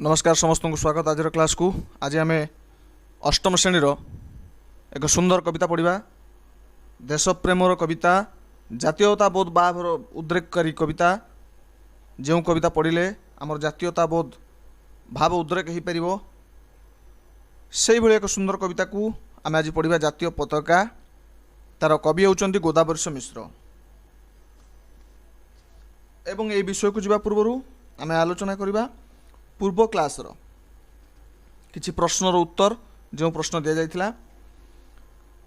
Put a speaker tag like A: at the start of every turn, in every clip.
A: नमस्कार समस्त को स्वागत आज क्लास को। आज आम अष्टम श्रेणीर एक सुंदर कविता पढ़ा। देशप्रेमर कविता, जातीयताबोध भावर उद्रेककारी कविता। जो कविता पढ़ले आमर जातीयताबोध भाव उद्रेक हो पार से भाई एक सुंदर कविता को आम आज पढ़ा। जातीय पताका, तार कवि होउचंती गोदावर्ष मिश्र। एवं ये विषय को जावा पूर्व आम आलोचना करवा पूर्व क्लास किछि प्रश्नर उत्तर। जो प्रश्न दि जाइथिला,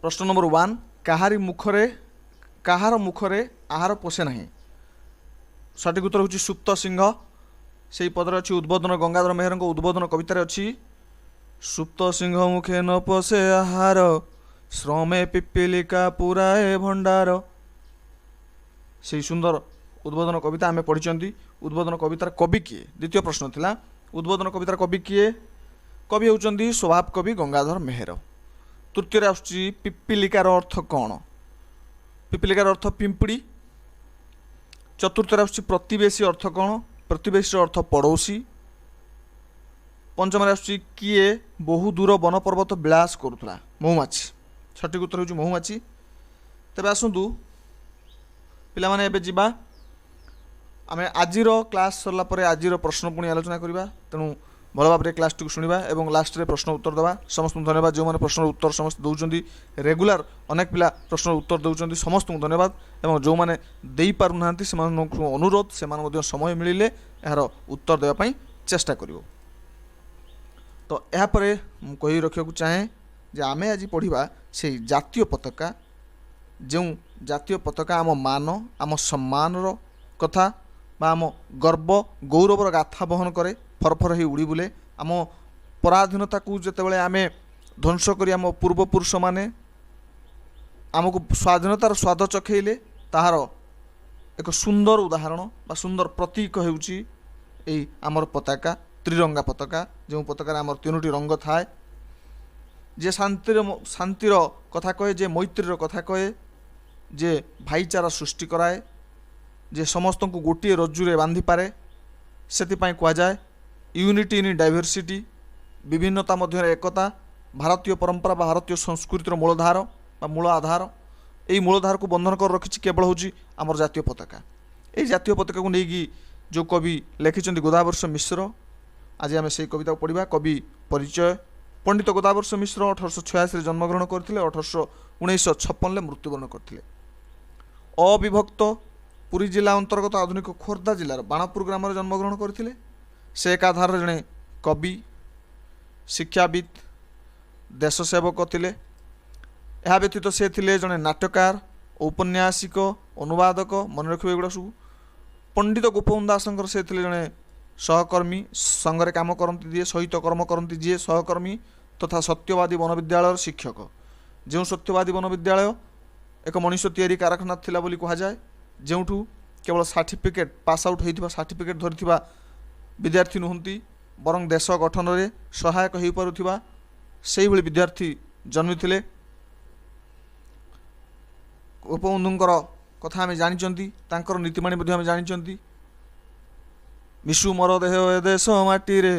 A: प्रश्न नंबर 1, काहार मुखरे आहार पोषे नहीं। सठिक उत्तर होछि सुप्त सिंह। से पदर अच्छी उद्बोधन गंगाधर मेहर उद्बोधन कवितार अच्छी। सुप्त सिंह मुखे न पोषे आहार, श्रमे पिपीलिका पुराए भंडार। से सुंदर उद्बोधन कविता आम पढ़ी। उद्बोधन कवितार कवि किए? द्वितीय प्रश्न थिला उद्बोधन कवितार कवि किए? कवि होउचंती स्वभाव कवि गंगाधर मेहर। तृतीय आसुची पिपीलिकार अर्थ कौन? पिपीलिकार अर्थ पिंपड़ी। चतुर्थ आसुची प्रतिवेशी अर्थ कौन? प्रतिवेशी अर्थ पड़ोसी। पंचम आसुची किए बहु दूर वन पर्वत विलास करुला? महुमाछी। सठिक उत्तर होउची महुमाछी। तेबे आसंतु पिला माने एबे जिबा आम आज क्लास सरला परे आज प्रश्न पुणी आलोचना करवा। तेणु भल भाव क्लास टी शुणा और लास्ट रे प्रश्न उत्तर देवा। समस्त धन्यवाद जो मैंने प्रश्न उत्तर समस्त दौरान रेगुलर अनेक पिला प्रश्न उत्तर दौरान समस्त धन्यवाद। और जो मैंने दे पारना से अनुरोध से समय मिले यार उत्तर देवाई चेष्टा करिवो। तो यापर कही रखा चाहे जे आम आज पढ़ा से जातीय पताका। जो जातीय पताका आम मान आम सम्मान कथा बा आम गर्व गौरवर गाथा बहन करे, फरफर ही उड़ी बुले। आम पराधीनता को जितेबाला आम ध्वंस करी आम पूर्वपुरुष माने आमको स्वाधीनतार स्वाद चखेले ताहार एक सुंदर उदाहरण बा सुंदर प्रतीक होउची एई आमर पताका, त्रिरंगा पताका। जो पताकार आमर तीनोटी रंग थाए। जे शांतिर कथा कहे, जे मैत्रीर कथा कहे, जे भाईचारा सृष्टि कराए, जे समस्त को गोटे रज्जुरे बांधि पारे, से कह जाए यूनिटी इन डाइवर्सिटी। विभिन्नता मध्य एकता। भारतीय परंपरा बा भारतीय संस्कृतिर मूलधार बा मूल आधार। यही मूलधार को बंधन कर रखी केवल होची आमर जातीय पताका। यही जातीय पताका को लेकिन जो कवि लिखिं गोदावर्ष मिश्र, आज आम से कविता पढ़ा। कवि परिचय: पंडित गोदावर्ष मिश्र 1886 जन्मग्रहण करते, 1956 मृत्युवरण करते। अविभक्त पुरी जिला अंतर्गत आधुनिक खोर्धा जिलार बाणपुर ग्राम जन्मग्रहण करते। से एकाधार जड़े कवि, शिक्षाविद, देशसेवक थिले। यह व्यतीत से थिले जड़े नाट्यकार, औपन्यासिक, अनुवादक। मन रखिए एगुड़ा सब। पंडित गोपबंधु दासंकर से थिले जड़े सहकर्मी, संघरे काम करती जी, सहित कर्म करती जी सहकर्मी तथा सत्यवादी वन विद्यालय शिक्षक। जो सत्यवादी वन विद्यालय एक मनीष तैयारी कारखाना थिला बोली कहा जाए, जोठू केवल सर्टिफिकेट पास आउट होता सर्टिफिकेट धरी विद्यार्थी नुहति बरं देश गठन में सहायक हो पारुथिबा सेही भली विद्यार्थी जन्मी थिले। गोपबंधुंकर कथा आम जानी, तांकर नीतिमाणी आम जानी। विशु मोर देह ए देश माटी रे,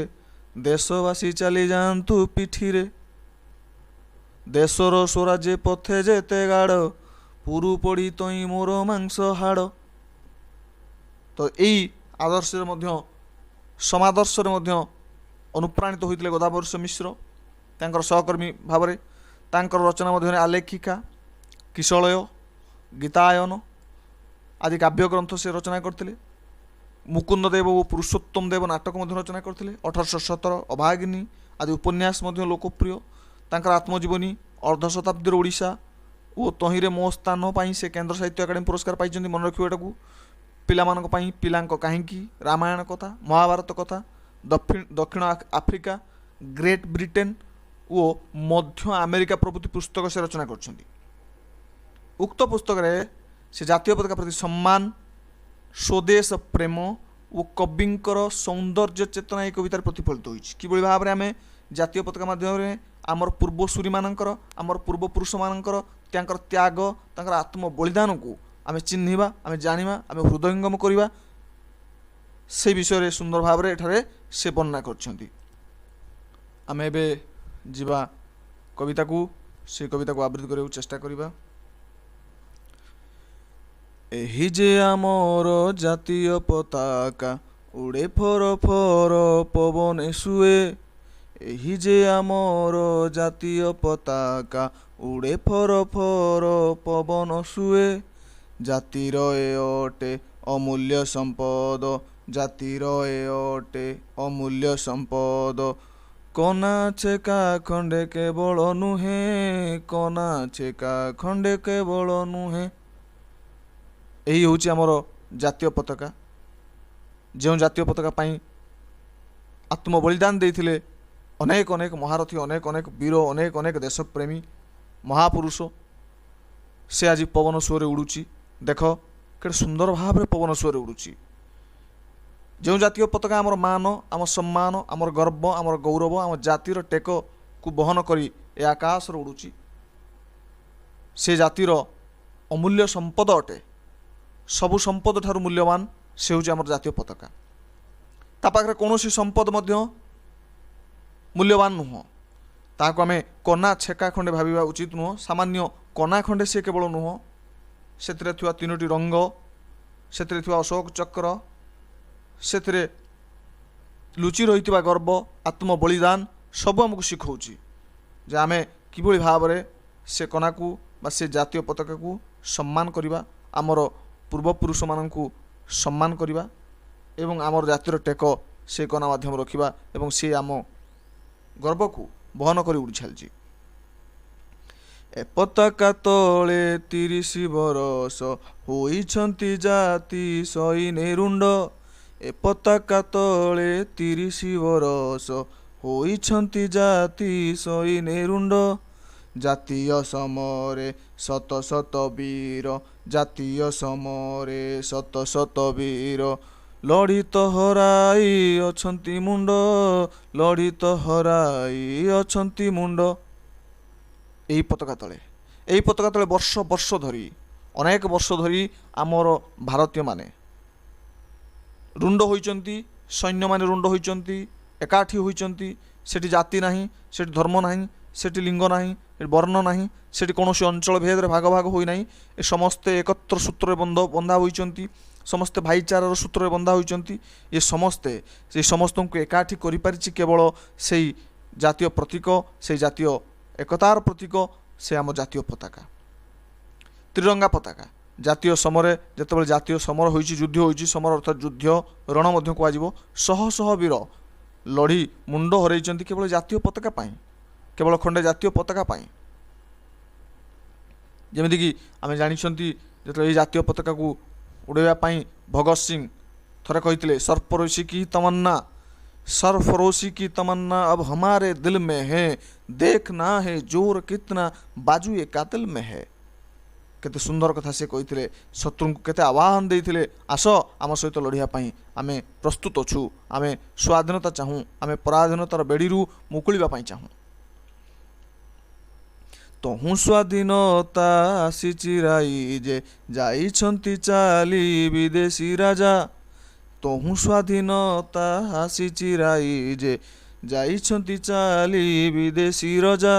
A: देशवासी चली जातु पिठी रे। देशर स्वराज्य पथे जेते गाढ़, पुरु पड़ी तई मोर मांस हाड़। तो यही आदर्श समादर्श अनुप्राणित होते गोदावर्ष मिश्र तांकर सहकर्मी भाव। तांकर रचना मध्य आलेखिका, किशलय, गीतायन आदि काव्य ग्रंथ से रचना करते। मुकुंद देव और पुरुषोत्तम देव नाटक रचना करते। 1817 अभागिनी आदि उपन्यास लोकप्रिय। तांकर आत्मजीवनी अर्धशताब्दीर ओडिशा ओ तहिरे मो स्थान पाई से केंद्र साहित्य अकादेमी पुरस्कार पाई। मन रखिए एटा पिलामानक पाई पिलांक काहींकी, रामायण कथा, महाभारत कथा, दक्षिण आफ्रिका, ग्रेट ब्रिटेन और मध्य अमेरिका प्रभृति पुस्तक से रचना करछन्ती। उक्त पुस्तक रे से जातीय पताका प्रति सम्मान, स्वदेश प्रेम और कविंकर सौंदर्य चेतना ये कवितार प्रतिफलित होइछि। किभଳି भाव आम जातीय पताका माध्यम आमर पूर्वसूरी मानकर, आमर पूर्वपुरुष मानकर त्यांकर त्याग, आत्म बलिदान को आम चिन्हवा, आम जाना, आम हृदयंगम करवा। से विषय सुंदर भाव एठारे से वर्णना करछंती। आमे एबे जिबा कविता को से कविता को आवृत्ति करने चेष्टा करिबा। एही जे आमर जातीय पताका उड़े फर फर पवन शुए। एही जे आमर जातीय पताका उड़े फर फर पवन शुए। जातिर ए अटे अमूल्य संपद, जातिर ए अटे अमूल्य संपद। कना छेका खंडे केवल नुहे, कना छेका खंडे केवल नुहे। यही हूँ आमर जातीय पताका, जो जातीय पताका पाई आत्म बलिदान देइथिले अनेक अनेक महारथी, अनेक अनेक वीर, अनेक अनेक देशप्रेमी महापुरुष, से आज पवन सुअरे उड़ुची। देख के सुंदर भाव पवन सुअरे उड़ुची। जो जातीय पताका आमर मान, आम सम्मान, आमर गर्व, आमर गौरव, आम जातिर टेक को बहन करी ए आकाश उड़ुची। से जातिर अमूल्य संपद अटे, सबु संपद ठारू मूल्यवान से हूँ आमर जातीय पताका। ता पाखरे कौनसी संपद मध्य मूल्यवान नुह। ताको आमे कना छेका खंडे भाविबा उचित नुह। सामान्य कना खंडे से केवल नुह, सेतिरे थिवा तीनोटी रंग, सेतिरे थिवा अशोक चक्र, सेतिरे लुचि रहिथिबा गर्व, आत्म बलिदान सब आमको शिखौची जे आमे किभଳି भावरे से कना को बा से जातीय पताका को सम्मान करिबा, आमर पूर्वपुरुष माननकु सम्मान करिबा एवं आमर जातिर टेक से कना माध्यम रखिबा एवं से आम गर्व को बहन करी उड़ी छालची। ए पताका तले 30 बरस होइछंती जाति सैने रुंड। ए पताका तले 30 बरस होइछंती जाति सैने रुंड। जातीय समरे शत शत वीर, जातीय समरे शत शत वीर। लड़ी तो हराई अछंती मुंड, लड़ी तो हराई अछंती मुंड। यही पताका तले वर्ष वर्ष धरी, अनेक वर्ष धरी आमर भारतीय माने रुंड होइचंती, सैन्य माने रुंड होइचंती, एकाठी होइचंती। सेठी जाति नाही, सेठी धर्म नाही, सेठी लिंग नाही, वर्ण नाही, सेठी कौनसी अंचल भेद रे भाग भाग होई नाही। ए समस्ते एकत्र सूत्र बंधा होइचंती, समस्ते भाईचारार सूत्र बंधा होइचंती। ये समस्ते से समस्त को एकाठी करि पारिछि केवल सेई जातीय प्रतीक, से जातीय एकतार प्रतीक से आम जातीय पताका, त्रिरंगा पताका। जातीय समरे जेतेबेले जातीय समर होइछि, युद्ध होइछि, समर अर्थात युद्ध रण मध्य कुआजिबो। शह शह वीर लड़ी मुंड हरैचंती केवल जातीय पताका पाई, केवल खंडे जातीय पताका पाई। जेमिति कि आमे जानिछंती जेतेबेले जातीय पताका को उड़ाइबा पाई भगत सिंह थरे कहिथिले, सरफरोशी की तमन्ना, सरफरोशी की तमन्ना अब हमारे दिल में है, देखना है जोर कितना बाजू ये कातिल में है। केते सुंदर कथा से कहिथिले, शत्रु को केते आह्वान देइथिले, आस आम सहित लड़िया पाई आमे प्रस्तुत अछु, आमे स्वाधीनता चाहूँ, आमे पराधीनतार बेड़ीरू मुकुलिबा पाई चाहूँ। तहु स्वाधीनता आसी चिराई जे जाइछंती चाली विदेशी राजा। तहु स्वाधीनता आसी चिराई जे जाइछंती चाली विदेशी राजा।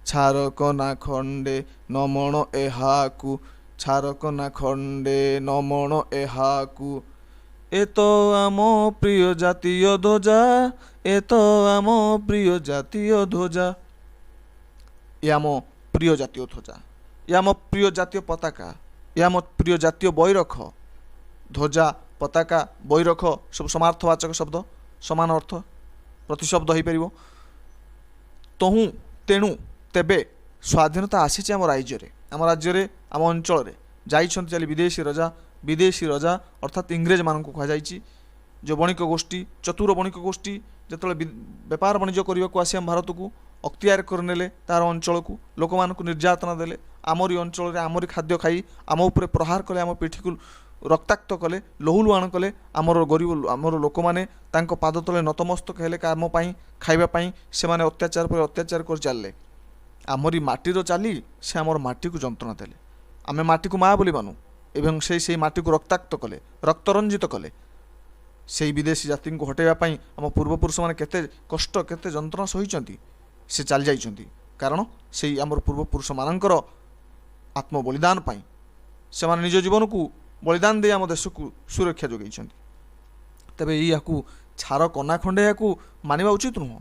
A: छारकना खंडे नमण एहाकू, छारकना खंडे नमण एहाकू। ए तो आम प्रिय जातीय ध्वजा, ए तो आम प्रिय जातीय ध्वजा। ये आम प्रिय जातीय ध्वजा, ये आम प्रिय जातीय पताका, ये आम प्रिय जातीय बैरख। ध्वजा, पताका, बैरख सब समार्थवाचक शब्द, समान अर्थ प्रतिशब्द हो पार। तहु तेणु तेबे स्वाधीनता आसी आम राज्य, आम राज्य, आम अंचल जाइछंती चाली विदेशी राजा। विदेशी राजा अर्थात इंग्रेज मान को कहुई, जो बणिक गोष्ठी, चतुर बणिक गोष्ठी जिते बेपार वाणिज्य करने को आसी आम भारत को अख्तियार करने तार अंचल को लोक मान निर्यातना देले। आमरी अंचल आमरी खाद्य खाई आम उपरे प्रहार कले, आम पिठी को रक्ताक्त कले, लहुलुहाण कले। आमर गरीब आमर लोक मैंने पाद तले नतमस्तक हेले आम खाइबापी से अत्याचार पर अत्याचार कर चलले। आमरी माटीर चाली से आमर माटी को जंत्रणा देले, आमे माटी को माँ बोली मानु एवं से माटी को रक्ताक्त कले, रक्तरंजित कले। ସେହି ବିଦେଶୀ ଜାତିଙ୍କୁ ହଟାଇବା ପାଇଁ ଆମ ପୂର୍ବପୁରୁଷମାନେ କେତେ କଷ୍ଟ କେତେ ଯନ୍ତ୍ରଣା ସହିଛନ୍ତି, ସେ ଚାଲି ଯାଇଛନ୍ତି। କାରଣ ସେଇ ଆମର ପୂର୍ବପୁରୁଷମାନଙ୍କର ଆତ୍ମବଳିଦାନ ପାଇଁ ସେମାନେ ନିଜ ଜୀବନକୁ ବଳିଦାନ ଦେଇ ଆମ ଦେଶକୁ ସୁରକ୍ଷା ଯୋଗାଇଛନ୍ତି। ତେବେ ଏହାକୁ ଛାର କନା ଖଣ୍ଡେ ଏହାକୁ ମାନିବା ଉଚିତ ନୁହଁ।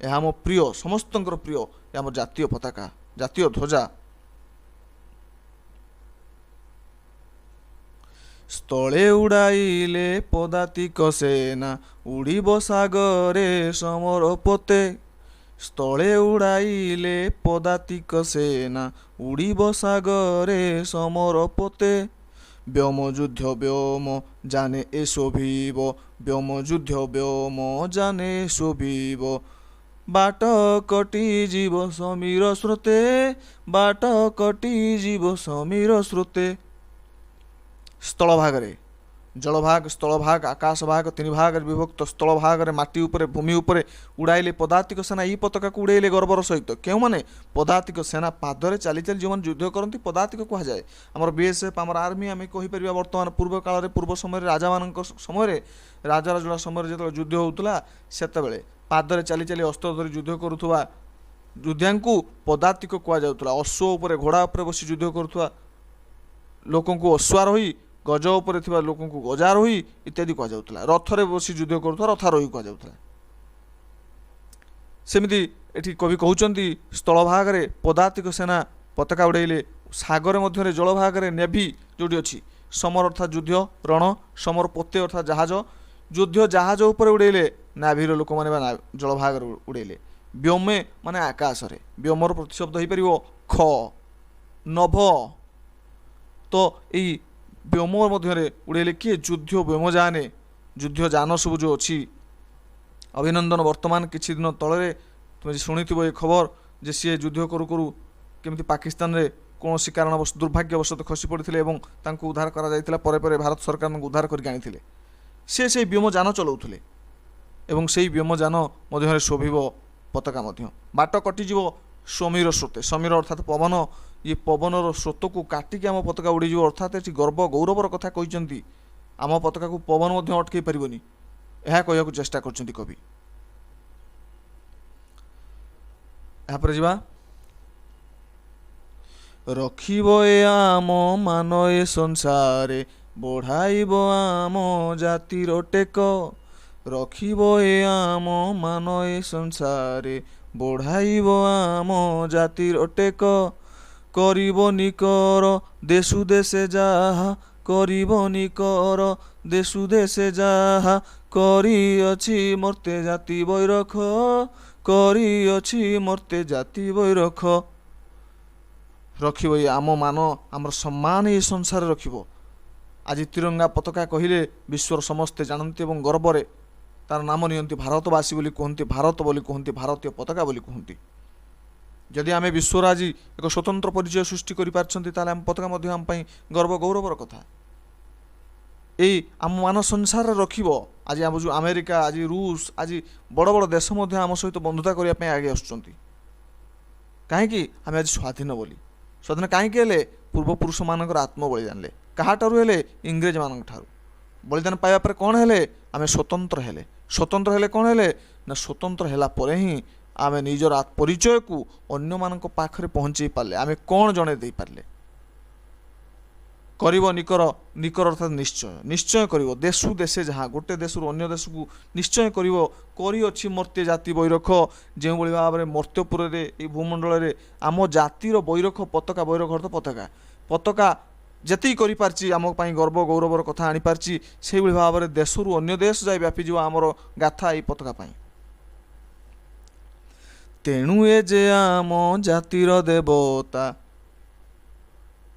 A: ଏହା ଆମ ପ୍ରିୟ, ସମସ୍ତଙ୍କର ପ୍ରିୟ, ଏହା ଆମର ଜାତୀୟ ପତାକା, ଜାତୀୟ ଧ୍ୱଜା। ସ୍ଥଳେ ଉଡ଼ାଇଲେ ପଦାତିକ ସେନା, ଉଡ଼ିବ ସାଗରେ ସମର ପୋତେ। ସ୍ଥଳେ ଉଡ଼ାଇଲେ ପଦାତିକ ସେନା, ଉଡ଼ିବ ସାଗରେ ସମର ପୋତେ। ବ୍ଯୋମ ଯୁଦ୍ଧ ବ୍ଯୋମ ଜାନେ ଏ ଶୋଭିବ, ବ୍ଯୋମ ଯୁଦ୍ଧ ବ୍ଯୋମ ଜାନେ ଶୋଭିବ। ବାଟ କଟିଯିବ ସମୀର ସ୍ରୋତେ, ବାଟ କଟିଯିବ ସମୀର ସ୍ରୋତେ। ସ୍ଥଳଭାଗରେ ଜଳଭାଗ, ସ୍ଥଳଭାଗ, ଆକାଶ ଭାଗ, ତିନି ଭାଗରେ ବିଭକ୍ତ। ସ୍ଥଳଭାଗରେ ମାଟି ଉପରେ, ଭୂମି ଉପରେ ଉଡ଼ାଇଲେ ପଦାତିକ ସେନା, ଏହି ପତାକାକୁ ଉଡ଼ାଇଲେ ଗର୍ବର ସହିତ। କେଉଁମାନେ? ପଦାତିକ ସେନା, ପାଦରେ ଚାଲି ଚାଲି ଯେଉଁମାନେ ଯୁଦ୍ଧ କରନ୍ତି ପଦାତିକ କୁହାଯାଏ। ଆମର ବିଏସ୍ଏଫ୍, ଆମର ଆର୍ମି ଆମେ କହିପାରିବା। ବର୍ତ୍ତମାନ ପୂର୍ବ କାଳରେ, ପୂର୍ବ ସମୟରେ, ରାଜାମାନଙ୍କ ସମୟରେ, ରାଜରାଜୁଡ଼ା ସମୟରେ ଯେତେବେଳେ ଯୁଦ୍ଧ ହେଉଥିଲା, ସେତେବେଳେ ପାଦରେ ଚାଲି ଚାଲି ଅସ୍ତ୍ର ଧରି ଯୁଦ୍ଧ କରୁଥିବା ଯୋଦ୍ଧାଙ୍କୁ ପଦାତିକ କୁହାଯାଉଥିଲା। ଅଶ୍ୱ ଉପରେ, ଘୋଡ଼ା ଉପରେ ବସି ଯୁଦ୍ଧ କରୁଥିବା ଲୋକଙ୍କୁ ଅଶ୍ୱାରୋହୀ, ଗଜ ଉପରେ ଥିବା ଲୋକଙ୍କୁ ଗଜାରୋହୀ ଇତ୍ୟାଦି କୁହାଯାଉଥିଲା। ରଥରେ ବସି ଯୁଦ୍ଧ କରୁଥିବା ରଥାରୋହୀ କୁହାଯାଉଥିଲା। ସେମିତି ଏଠି କବି କହୁଛନ୍ତି ସ୍ଥଳଭାଗରେ ପଦାତିକ ସେନା ପତାକା ଉଡ଼ାଇଲେ, ସାଗର ମଧ୍ୟରେ, ଜଳଭାଗରେ ନେଭି ଯେଉଁଠି ଅଛି, ସମର ଅର୍ଥାତ୍ ଯୁଦ୍ଧ, ରଣ, ସମର ପୋତେ ଅର୍ଥାତ୍ ଜାହାଜ, ଯୁଦ୍ଧ ଜାହାଜ ଉପରେ ଉଡ଼ାଇଲେ ନାଭିର ଲୋକମାନେ ବା ଜଳଭାଗରେ ଉଡ଼ାଇଲେ। ବ୍ଯୋମେ ମାନେ ଆକାଶରେ, ବ୍ଯୋମର ପ୍ରତିଶବ୍ଦ ହୋଇପାରିବ ଖ, ନଭ। ତ ଏଇ ବ୍ଯୋମ ମଧ୍ୟରେ ଉଡ଼ାଇଲେ କିଏ? ଯୁଦ୍ଧ ବ୍ଯୋମଯାନେ, ଯୁଦ୍ଧ ଯାନ ସବୁ ଯେଉଁ ଅଛି। ଅଭିନନ୍ଦନ ବର୍ତ୍ତମାନ କିଛି ଦିନ ତଳରେ ତୁମେ ଶୁଣିଥିବ ଏ ଖବର ଯେ ସିଏ ଯୁଦ୍ଧ କରୁ କରୁ କେମିତି ପାକିସ୍ତାନରେ କୌଣସି କାରଣବଶ ଦୁର୍ଭାଗ୍ୟବଶତଃ ଖସି ପଡ଼ିଥିଲେ ଏବଂ ତାଙ୍କୁ ଉଦ୍ଧାର କରାଯାଇଥିଲା। ପରେ ପରେ ଭାରତ ସରକାର ତାଙ୍କୁ ଉଦ୍ଧାର କରିକି ଆଣିଥିଲେ। ସେ ସେଇ ବ୍ଯୋମଯାନ ଚଲାଉଥିଲେ ଏବଂ ସେଇ ବ୍ଯୋମଯାନ ମଧ୍ୟରେ ଶୋଭିବ ପତାକା ମଧ୍ୟ। ବାଟ କଟିଯିବ ସମୀର ସ୍ରୋତେ, ସମୀର ଅର୍ଥାତ୍ ପବନ, ଇଏ ପବନର ସ୍ରୋତକୁ କାଟିକି ଆମ ପତାକା ଉଡ଼ିଯିବ। ଅର୍ଥାତ୍ ଏଠି ଗର୍ବ ଗୌରବର କଥା କହିଛନ୍ତି। ଆମ ପତାକାକୁ ପବନ ମଧ୍ୟ ଅଟକାଇ ପାରିବନି, ଏହା କହିବାକୁ ଚେଷ୍ଟା କରିଛନ୍ତି କବି। ଏହାପରେ ଯିବା। ରଖିବ ଏ ଆମ ମାନ ଏ ସଂସାରେ, ବଢ଼ାଇବ ଆମ ଜାତିର ଟେକ। ରଖିବ ଏ ଆମ ମାନ ଏ ସଂସାରେ, ବଢ଼ାଇବ ଆମ ଜାତିର ଟେକ। କରିବ ନିକର ଦେଶୁ ଦେଶେ ଯାହା, କରିବ ନିକର ଦେଶୁ ଦେଶେ ଯାହା। କରିଅଛି ମର୍ତ୍ତେ ଜାତି ବୈରଖ, କରିଅଛି ମର୍ତ୍ତେ ଜାତି ବୈରଖ। ରଖିବ ଏ ଆମ ମାନ, ଆମର ସମ୍ମାନ ଏ ସଂସାରରେ ରଖିବ। ଆଜି ତ୍ରିରଙ୍ଗା ପତାକା କହିଲେ ବିଶ୍ୱର ସମସ୍ତେ ଜାଣନ୍ତି ଏବଂ ଗର୍ବରେ ତାର ନାମ ନିଅନ୍ତି। ଭାରତବାସୀ ବୋଲି କୁହନ୍ତି, ଭାରତ ବୋଲି କୁହନ୍ତି, ଭାରତୀୟ ପତାକା ବୋଲି କୁହନ୍ତି। ଯଦି ଆମେ ବିଶ୍ୱର ଆଜି ଏକ ସ୍ୱତନ୍ତ୍ର ପରିଚୟ ସୃଷ୍ଟି କରିପାରିଛନ୍ତି, ତାହେଲେ ଆମ ପତାକା ମଧ୍ୟ ଆମ ପାଇଁ ଗର୍ବ ଗୌରବର କଥା। ଏଇ ଆମ ମାନ ସଂସାରରେ ରଖିବ। ଆଜି ଆମ ଯେଉଁ ଆମେରିକା, ଆଜି ରୁଷ, ଆଜି ବଡ଼ ବଡ଼ ଦେଶ ମଧ୍ୟ ଆମ ସହିତ ବନ୍ଧୁତା କରିବା ପାଇଁ ଆଗେଇ ଆସୁଛନ୍ତି। କାହିଁକି? ଆମେ ଆଜି ସ୍ୱାଧୀନ ବୋଲି। ସ୍ୱାଧୀନ କାହିଁକି ହେଲେ? ପୂର୍ବପୁରୁଷମାନଙ୍କର ଆତ୍ମବଳିଦାନରେ। କାହାଠାରୁ ହେଲେ? ଇଂରେଜମାନଙ୍କ ଠାରୁ। ବଳିଦାନ ପାଇବା ପରେ କ'ଣ ହେଲେ? ଆମେ ସ୍ୱତନ୍ତ୍ର ହେଲେ। ସ୍ୱତନ୍ତ୍ର ହେଲେ କ'ଣ ହେଲେ? ନା ସ୍ୱତନ୍ତ୍ର ହେଲା ପରେ ହିଁ ଆମେ ନିଜର ପରିଚୟକୁ ଅନ୍ୟମାନଙ୍କ ପାଖରେ ପହଞ୍ଚାଇ ପାରିଲେ। ଆମେ କ'ଣ ଜଣେଇ ଦେଇପାରିଲେ। କରିବ ନିକର, ନିକର ଅର୍ଥାତ୍ ନିଶ୍ଚୟ, ନିଶ୍ଚୟ କରିବ। ଦେଶୁ ଦେଶେ ଯାହା, ଗୋଟେ ଦେଶରୁ ଅନ୍ୟ ଦେଶକୁ ନିଶ୍ଚୟ କରିବ। କରିଅଛି ମର୍ତ୍ତେ ଜାତି ବୈରଖ, ଯେଉଁଭଳି ଭାବରେ ମର୍ତ୍ତ୍ୟପୁରରେ, ଏହି ଭୂମଣ୍ଡଳରେ ଆମ ଜାତିର ବୈରଖ, ପତାକା, ବୈରଖ ଅର୍ଥ ପତାକା, ପତାକା ଯେତିକି କରିପାରିଛି ଆମ ପାଇଁ ଗର୍ବ ଗୌରବର କଥା ଆଣିପାରିଛି, ସେଇଭଳି ଭାବରେ ଦେଶରୁ ଅନ୍ୟ ଦେଶ ଯାଇ ବ୍ୟାପିଯିବ ଆମର ଗାଥା ଏହି ପତାକା ପାଇଁ। ତେଣୁ ଏ ଯେ ଆମ ଜାତିର ଦେବତା,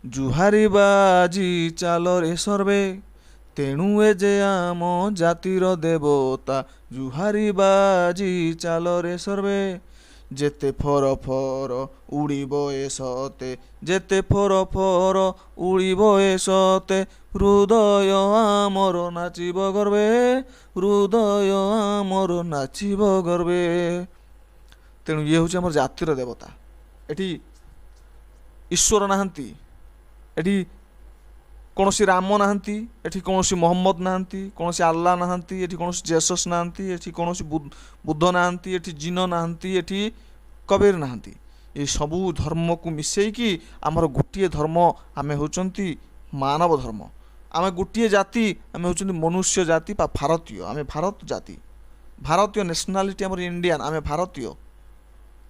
A: ଜୁହାରିବା ଆଜି ଚାଲରେ ସର୍ବେ। ତେଣୁ ଏ ଯେ ଆମ ଜାତିର ଦେବତା, ଜୁହାରିବା ଆଜି ଚାଲରେ ସର୍ବେ। ଯେତେ ଫର ଫର ଉଡ଼ିବ ଏ ସତେ, ଯେତେ ଫର ଫର ଉଡ଼ିବ ଏ ସତେ। ହୃଦୟ ଆମର ନାଚିବ ଗର୍ବେ, ହୃଦୟ ଆମର ନାଚିବ ଗର୍ବେ। ତେଣୁ ଇଏ ହେଉଛି ଆମର ଜାତିର ଦେବତା। ଏଠି ଈଶ୍ୱର ନାହାନ୍ତି, ଏଠି କୌଣସି ରାମ ନାହାନ୍ତି, ଏଠି କୌଣସି ମହମ୍ମଦ ନାହାନ୍ତି, କୌଣସି ଆଲ୍ଲା ନାହାନ୍ତି, ଏଠି କୌଣସି ଜେସସ୍ ନାହାନ୍ତି, ଏଠି କୌଣସି ବୁଦ୍ଧ ନାହାନ୍ତି, ଏଠି ଜିନ ନାହାନ୍ତି, ଏଠି କବୀର ନାହାନ୍ତି। ଏ ସବୁ ଧର୍ମକୁ ମିଶେଇକି ଆମର ଗୋଟିଏ ଧର୍ମ, ଆମେ ହେଉଛନ୍ତି ମାନବ ଧର୍ମ। ଆମେ ଗୋଟିଏ ଜାତି, ଆମେ ହେଉଛନ୍ତି ମନୁଷ୍ୟ ଜାତି ବା ଭାରତୀୟ। ଆମେ ଭାରତ ଜାତି, ଭାରତୀୟ ନ୍ୟାସନାଲିଟି ଆମର ଇଣ୍ଡିଆନ୍, ଆମେ ଭାରତୀୟ।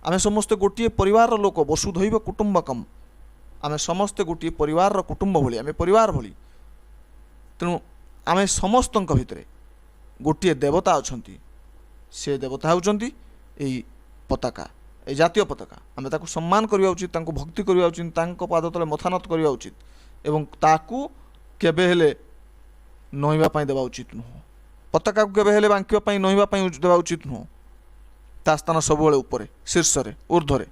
A: ଆମେ ସମସ୍ତେ ଗୋଟିଏ ପରିବାରର ଲୋକ, ବସୁଧୈବ କୁଟୁମ୍ବକମ୍। ଆମେ ସମସ୍ତେ ଗୋଟିଏ ପରିବାରର କୁଟୁମ୍ବ ଭଳି, ଆମେ ପରିବାର ଭଳି। ତେଣୁ ଆମେ ସମସ୍ତଙ୍କ ଭିତରେ ଗୋଟିଏ ଦେବତା ଅଛନ୍ତି, ସେ ଦେବତା ହେଉଛନ୍ତି ଏଇ ପତାକା, এই জাতীয় পতাকা। ଆମେ ତାକୁ ସମ୍ମାନ କରିବା ଉଚିତ, ତାଙ୍କୁ ଭକ୍ତି କରିବା ଉଚିତ, ତାଙ୍କ ପାଦ ତଳେ ମଥାନତ କରିବା ଉଚିତ ଏବଂ ତାକୁ କେବେ ହେଲେ ନଇଁବା ପାଇଁ ଦେବା ଉଚିତ ନୁହଁ। ପତାକାକୁ କେବେ ହେଲେ ବାଙ୍କିବା ପାଇଁ, ନଇଁବା ପାଇଁ ଦେବା ଉଚିତ ନୁହଁ। ତା ସ୍ଥାନ ସବୁବେଳେ ଉପରେ, ଶୀର୍ଷରେ, ଊର୍ଦ୍ଧ୍ୱରେ।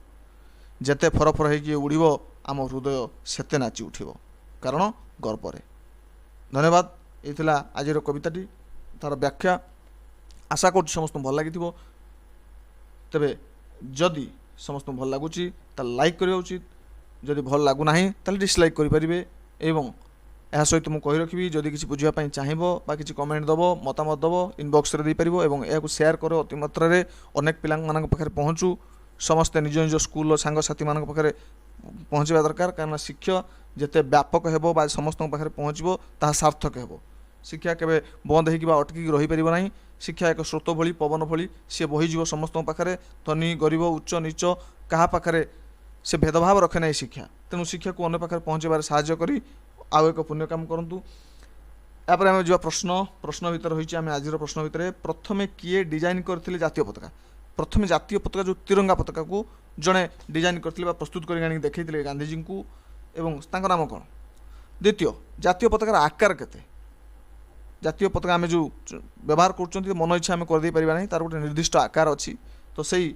A: ଯେତେ ଫରଫର ହେଇକି ଉଡ଼ିବ, ଆମ ହୃଦୟ ସେତେ ନାଚି ଉଠିବ, କାରଣ ଗର୍ବରେ। ଧନ୍ୟବାଦ। ଏଇ ଥିଲା ଆଜିର କବିତାଟି, ତାର ବ୍ୟାଖ୍ୟା। ଆଶା କରୁଛି ସମସ୍ତଙ୍କୁ ଭଲ ଲାଗିଥିବ। ତେବେ ଯଦି ସମସ୍ତଙ୍କୁ ଭଲ ଲାଗୁଛି ତାହେଲେ ଲାଇକ୍ କରିବା ଉଚିତ, ଯଦି ଭଲ ଲାଗୁନାହିଁ ତାହେଲେ ଡିସଲାଇକ୍ କରିପାରିବେ। ଏବଂ ଏହା ସହିତ ମୁଁ କହି ରଖିବି, ଯଦି କିଛି ବୁଝିବା ପାଇଁ ଚାହିଁବ ବା କିଛି କମେଣ୍ଟ ଦେବ, ମତାମତ ଦେବ, ଇନବକ୍ସରେ ଦେଇପାରିବ ଏବଂ ଏହାକୁ ସେୟାର କର ଅତି ମାତ୍ରାରେ, ଅନେକ ପିଲାମାନଙ୍କ ପାଖରେ ପହଞ୍ଚୁ। ସମସ୍ତେ ନିଜ ନିଜ ସ୍କୁଲର ସାଙ୍ଗସାଥିମାନଙ୍କ ପାଖରେ ପହଞ୍ଚିବା ଦରକାର, କାରଣ ଶିକ୍ଷା ଯେତେ ବ୍ୟାପକ ହେବ ବା ସମସ୍ତଙ୍କ ପାଖରେ ପହଞ୍ଚିବ ତାହା ସାର୍ଥକ ହେବ। ଶିକ୍ଷା କେବେ ବନ୍ଦ ହେଇକି ବା ଅଟକିକି ରହିପାରିବ ନାହିଁ। ଶିକ୍ଷା ଏକ ସ୍ରୋତ ଭଳି, ପବନ ଭଳି, ସିଏ ବହିଯିବ ସମସ୍ତଙ୍କ ପାଖରେ। ଧନୀ ଗରିବ, ଉଚ୍ଚ ନିଚ କାହା ପାଖରେ ସେ ଭେଦଭାବ ରଖେ ନାହିଁ ଶିକ୍ଷା। ତେଣୁ ଶିକ୍ଷାକୁ ଅନ୍ୟ ପାଖରେ ପହଞ୍ଚାଇବାରେ ସାହାଯ୍ୟ କରି ଆଉ ଏକ ପୁଣ୍ୟ କାମ କରନ୍ତୁ। ତାପରେ ଆମେ ଯିବା ପ୍ରଶ୍ନ ଭିତରେ ରହିଛି, ଆମେ ଆଜିର ପ୍ରଶ୍ନ ଭିତରେ ପ୍ରଥମେ କିଏ ଡିଜାଇନ୍ କରିଥିଲେ ଜାତୀୟ ପତାକା? ପ୍ରଥମେ ଜାତୀୟ ପତାକା, ଯେଉଁ ତିରଙ୍ଗା ପତାକାକୁ ଜଣେ ଡିଜାଇନ୍ କରିଥିଲେ ବା ପ୍ରସ୍ତୁତ କରି ଆଣିକି ଦେଖାଇଥିଲେ ଗାନ୍ଧିଜୀଙ୍କୁ, ଏବଂ ତାଙ୍କ ନାମ କ'ଣ? ଦ୍ୱିତୀୟ, ଜାତୀୟ ପତାକାର ଆକାର କେତେ? ଜାତୀୟ ପତାକା ଆମେ ଯେଉଁ ବ୍ୟବହାର କରୁଛନ୍ତି, ମନ ଇଚ୍ଛା ଆମେ କରିଦେଇପାରିବା ନାହିଁ, ତାର ଗୋଟେ ନିର୍ଦ୍ଦିଷ୍ଟ ଆକାର ଅଛି। ତ ସେଇ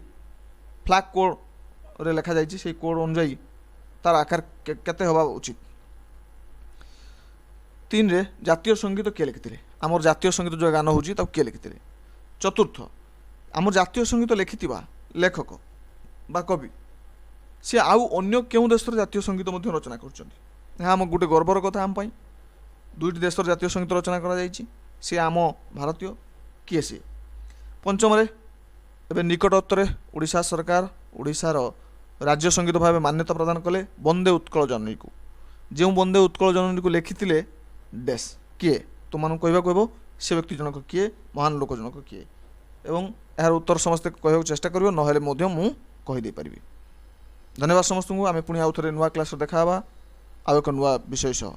A: ଫ୍ଲାଗ୍ କୋଡ଼୍ରେ ଲେଖାଯାଇଛି, ସେଇ କୋଡ଼୍ ଅନୁଯାୟୀ ତାର ଆକାର କେତେ ହେବା ଉଚିତ? 3ରେ ଜାତୀୟ ସଙ୍ଗୀତ କିଏ ଲେଖିଥିଲେ? ଆମର ଜାତୀୟ ସଙ୍ଗୀତ ଯେଉଁ ଗାନ ହେଉଛି ତାକୁ କିଏ ଲେଖିଥିଲେ? ଚତୁର୍ଥ, ଆମର ଜାତୀୟ ସଙ୍ଗୀତ ଲେଖିଥିବା ଲେଖକ ବା କବି ସେ ଆଉ ଅନ୍ୟ କେଉଁ ଦେଶର ଜାତୀୟ ସଙ୍ଗୀତ ମଧ୍ୟ ରଚନା କରୁଛନ୍ତି? ଏହା ଆମ ଗୋଟେ ଗର୍ବର କଥା ଆମ ପାଇଁ। 2ଟି ଦେଶର ଜାତୀୟ ସଙ୍ଗୀତ ରଚନା କରାଯାଇଛି, ସେ ଆମ ଭାରତୀୟ। କିଏ ସିଏ? ପଞ୍ଚମରେ, ଏବେ ନିକଟତରେ ଓଡ଼ିଶା ସରକାର ଓଡ଼ିଶାର ରାଜ୍ୟ ସଙ୍ଗୀତ ଭାବେ ମାନ୍ୟତା ପ୍ରଦାନ କଲେ ବନ୍ଦେ ଉତ୍କଳ ଜନନୀକୁ। ଯେଉଁ ବନ୍ଦେ ଉତ୍କଳ ଜନନୀକୁ ଲେଖିଥିଲେ ଡେସ୍, କିଏ? ତୁମମାନଙ୍କୁ କହିବାକୁ ହେବ ସେ ବ୍ୟକ୍ତି ଜଣକ କିଏ, ମହାନ ଲୋକ ଜଣକ କିଏ? ଏବଂ ଏହାର ଉତ୍ତର ସମସ୍ତେ କହିବାକୁ ଚେଷ୍ଟା କରିବ, ନହେଲେ ମଧ୍ୟ ମୁଁ କହିଦେଇପାରିବି। ଧନ୍ୟବାଦ ସମସ୍ତଙ୍କୁ। ଆମେ ପୁଣି ଆଉ ଥରେ ନୂଆ କ୍ଲାସ୍ରେ ଦେଖା ହେବା ଆଉ ଏକ ନୂଆ ବିଷୟ ସହ।